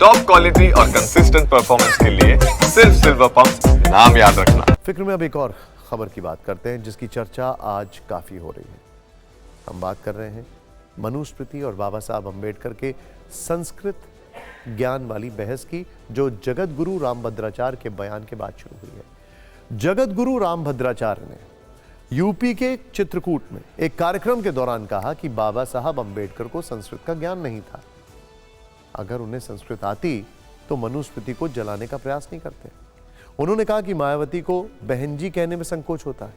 Top quality और consistent performance के लिए सिर्फ सिल्वर पंप नाम याद रखना। फिक्र में अब एक और खबर की बात करते हैं जिसकी चर्चा आज काफी हो रही है। हम बात कर रहे हैं मनुस्मृति और बाबा साहब अम्बेडकर के संस्कृत ज्ञान वाली बहस की, जो जगत गुरु रामभद्राचार्य के बयान के बाद शुरू हुई है। जगत गुरु रामभद्राचार्य ने यूपी के चित्रकूट में एक कार्यक्रम के दौरान कहा कि बाबा साहब अम्बेडकर को संस्कृत का ज्ञान नहीं था। अगर उन्हें संस्कृत आती तो मनुस्मृति को जलाने का प्रयास नहीं करते। उन्होंने कहा कि मायावती को बहन जी कहने में संकोच होता है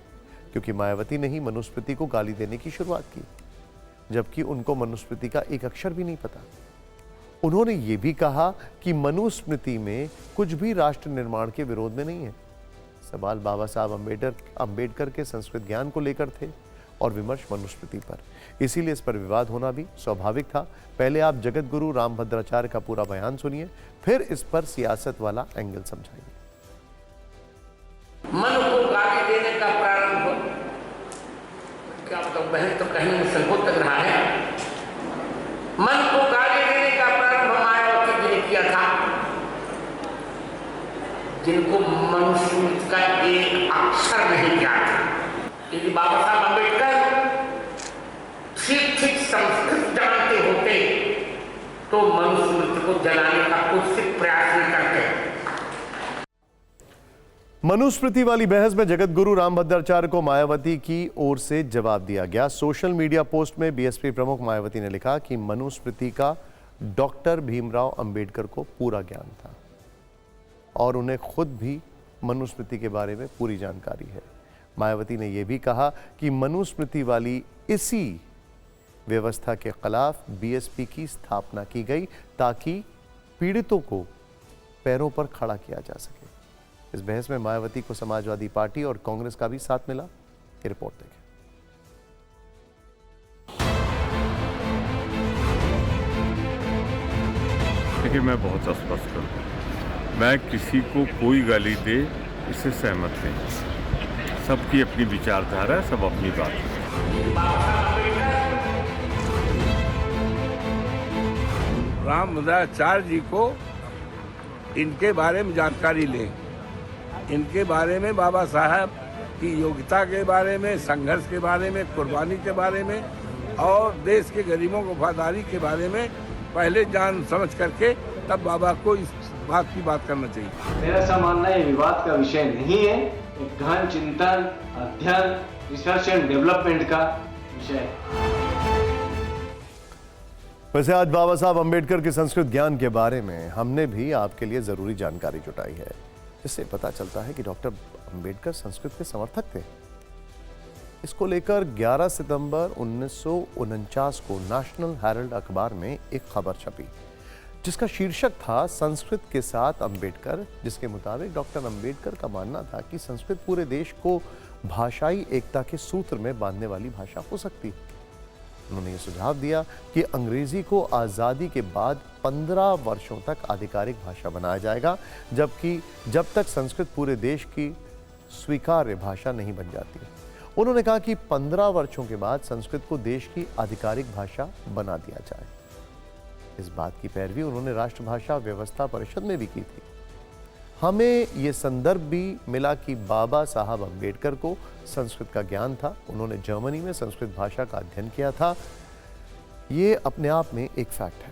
क्योंकि मायावती ने ही मनुस्मृति को गाली देने की शुरुआत की, जबकि उनको मनुस्मृति का एक अक्षर भी नहीं पता। उन्होंने ये भी कहा कि मनुस्मृति में कुछ भी राष्ट्र निर्माण के विरोध में नहीं है। सवाल बाबा साहब अम्बेडकर के संस्कृत ज्ञान को लेकर थे और विमर्श मनुस्मृति पर, इसीलिए इस पर विवाद होना भी स्वाभाविक था। पहले आप जगत गुरु रामभद्राचार्य का पूरा बयान सुनिए, फिर इस पर सियासत वाला एंगल समझाइए। मन को गाली देने का प्रारंभ, क्या तो बहन तो कहीं में संकोच लग रहा है। मन को गाली देने का प्रारंभ मायावती जी ने किया था, जिनको मनुस्मृति का एक अक्षर नहीं ज्ञान था। यदि बाबा साहब अम्बेडकर ठीक संस्कृत जानते होते तो मनुस्मृति को जलाने का कुछ से प्रयास नहीं करते। मनुस्मृति वाली बहस में जगत गुरु रामभद्राचार्य को मायावती की ओर से जवाब दिया गया। सोशल मीडिया पोस्ट में बीएसपी प्रमुख मायावती ने लिखा कि मनुस्मृति का डॉक्टर भीमराव अंबेडकर को पूरा ज्ञान था और उन्हें खुद भी मनुस्मृति के बारे में पूरी जानकारी है। मायावती ने यह भी कहा कि मनुस्मृति वाली इसी व्यवस्था के खिलाफ बीएसपी की स्थापना की गई ताकि पीड़ितों को पैरों पर खड़ा किया जा सके। इस बहस में मायावती को समाजवादी पार्टी और कांग्रेस का भी साथ मिला। ये रिपोर्ट देखें। देखिए, मैं बहुत स्पष्ट करूँ, मैं किसी को कोई गाली दे इससे सहमत नहीं। सबकी अपनी विचारधारा है, सब अपनी बात है। रामभद्राचार्य जी को इनके बारे में जानकारी लें, इनके बारे में बाबा साहब की योग्यता के बारे में, संघर्ष के बारे में, कुर्बानी के बारे में और देश के गरीबों को वफादारी के बारे में पहले जान समझ करके तब बाबा को इस बात की बात करना चाहिए। मेरा ऐसा मानना है विवाद का विषय नहीं है, एक गहन चिंतन, अध्ययन, रिसर्च एंड डेवलपमेंट का विषय है। वैसे आज बाबा साहब अम्बेडकर के संस्कृत ज्ञान के बारे में हमने भी आपके लिए जरूरी जानकारी जुटाई है, जिससे पता चलता है कि डॉक्टर अम्बेडकर संस्कृत के समर्थक थे। इसको लेकर 11 सितंबर 1949 को नेशनल हेराल्ड अखबार में एक खबर छपी जिसका शीर्षक था संस्कृत के साथ अम्बेडकर, जिसके मुताबिक डॉक्टर अम्बेडकर का मानना था कि संस्कृत पूरे देश को भाषाई एकता के सूत्र में बांधने वाली भाषा हो सकती है। उन्होंने ये सुझाव दिया कि अंग्रेजी को आज़ादी के बाद 15 वर्षों तक आधिकारिक भाषा बनाया जाएगा, जबकि जब तक संस्कृत पूरे देश की स्वीकार्य भाषा नहीं बन जाती। उन्होंने कहा कि 15 वर्षों के बाद संस्कृत को देश की आधिकारिक भाषा बना दिया जाए। इस बात की पैरवी उन्होंने राष्ट्रभाषा व्यवस्था परिषद में भी की थी। हमें ये संदर्भ भी मिला कि बाबा साहब अम्बेडकर को संस्कृत का ज्ञान था। उन्होंने जर्मनी में संस्कृत भाषा का अध्ययन किया था। ये अपने आप में एक फैक्ट है।